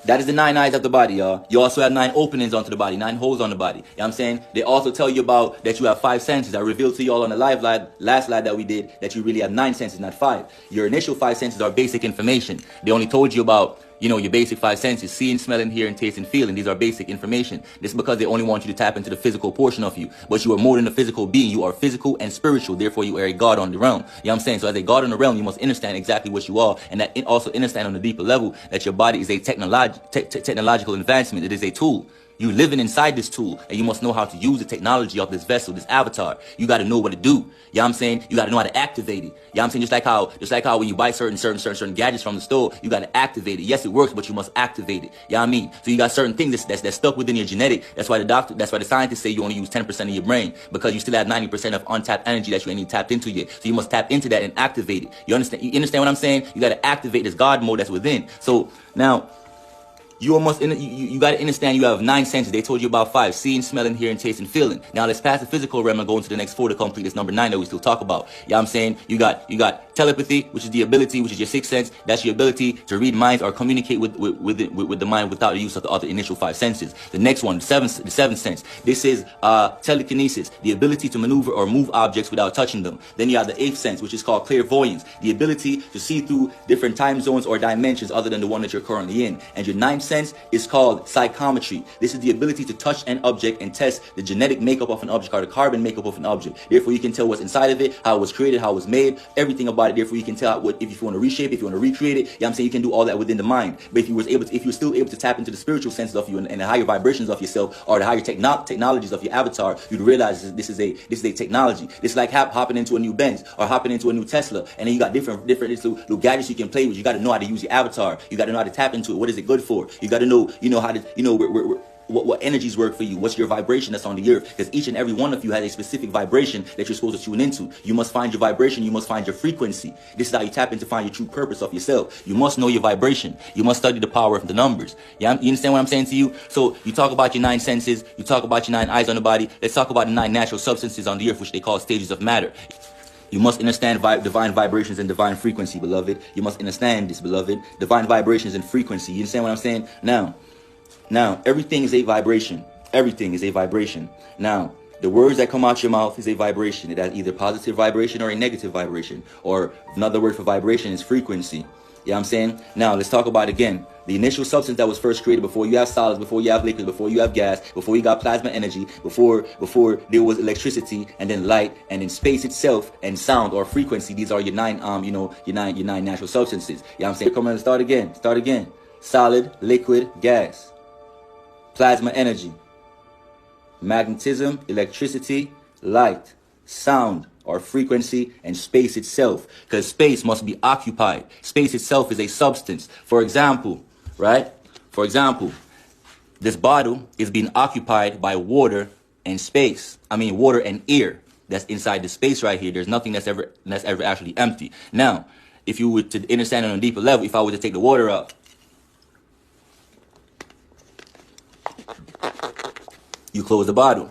That is the 9 eyes of the body, y'all. You also have 9 openings onto the body, 9 holes on the body. You know what I'm saying? They also tell you about that you have 5 senses. I revealed to you all on the last live that we did that you really have 9 senses, not 5. Your initial 5 senses are basic information. They only told you about, you know, your basic 5 senses: seeing, smelling, hearing, tasting, feeling. These are basic information. This is because they only want you to tap into the physical portion of you. But you are more than a physical being. You are physical and spiritual. Therefore, you are a God on the realm. You know what I'm saying? So as a God on the realm, you must understand exactly what you are. And that also understand on a deeper level that your body is a technological advancement. It is a tool. You living inside this tool, and you must know how to use the technology of this vessel, this avatar. You got to know what to do. You know what I'm saying? You got to know how to activate it. You know what I'm saying? Just like how when you buy certain gadgets from the store, you got to activate it. Yes, it works, but you must activate it. You know what I mean? So you got certain things that's stuck within your genetic. That's why the scientists say you only use 10% of your brain, because you still have 90% of untapped energy that you ain't even tapped into yet. So you must tap into that and activate it. You understand what I'm saying? You got to activate this God mode that's within. So now, you got to understand you have 9 senses. They told you about 5: seeing, smelling, hearing, tasting, feeling. Now let's pass the physical realm and go into the next 4 to complete this number 9 that we still talk about. You know what I'm saying? You got telepathy, which is the ability, which is your 6th sense. That's your ability to read minds or communicate with the mind without the use of the other initial 5 senses. The next one, the seventh sense. This is telekinesis, the ability to maneuver or move objects without touching them. Then you have the 8th sense, which is called clairvoyance, the ability to see through different time zones or dimensions other than the one that you're currently in. And your 9th sense is called psychometry. This is the ability to touch an object and test the genetic makeup of an object or the carbon makeup of an object. Therefore, you can tell what's inside of it, how it was created, how it was made, everything about it. Therefore, you can tell if you want to reshape, if you want to recreate it. You know what I'm saying? You can do all that within the mind. But if you were still able to tap into the spiritual senses of you and the higher vibrations of yourself, or the higher technologies of your avatar, you'd realize this is a technology. It's like hopping into a new Benz or hopping into a new Tesla, and then you got different little gadgets you can play with. You got to know how to use your avatar. You got to know how to tap into it. What is it good for? You got to know, how to, what energies work for you. What's your vibration that's on the earth? Because each and every one of you has a specific vibration that you're supposed to tune into. You must find your vibration. You must find your frequency. This is how you tap in to find your true purpose of yourself. You must know your vibration. You must study the power of the numbers. Yeah, you understand what I'm saying to you? So you talk about your 9 senses. You talk about your 9 eyes on the body. Let's talk about the 9 natural substances on the earth, which they call stages of matter. You must understand divine vibrations and divine frequency, beloved. You must understand this, beloved. Divine vibrations and frequency. You understand what I'm saying? Now, everything is a vibration. Everything is a vibration. Now, the words that come out your mouth is a vibration. It has either positive vibration or a negative vibration. Or another word for vibration is frequency. You know what I'm saying? Now, let's talk about again. The initial substance that was first created before you have solids, before you have liquids, before you have gas, before you got plasma energy, before there was electricity, and then light, and then space itself, and sound or frequency. These are your 9 your nine natural substances. You know what I'm saying? Come on, start again. Solid, liquid, gas, plasma energy, magnetism, electricity, light, sound or frequency, and space itself. Because space must be occupied. Space itself is a substance. For example, this bottle is being occupied by water and space. Water and air. That's inside the space right here. There's nothing that's ever actually empty. Now, if you were to understand it on a deeper level, if I were to take the water out, you close the bottle.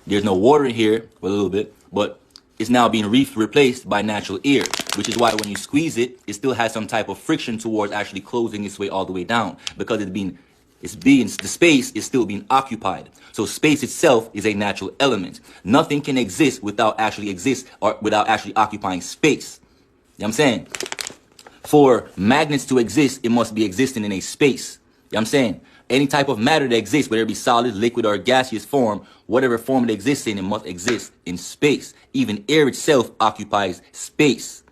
There's no water in here, well, a little bit, but it's now being replaced by natural air, which is why when you squeeze it, it still has some type of friction towards actually closing its way all the way down, because the space is still being occupied. So space itself is a natural element. Nothing can exist without actually occupying space. You know what I'm saying? For magnets to exist, it must be existing in a space. You know what I'm saying? Any type of matter that exists, whether it be solid, liquid, or gaseous form, whatever form it exists in, it must exist in space. Even air itself occupies space.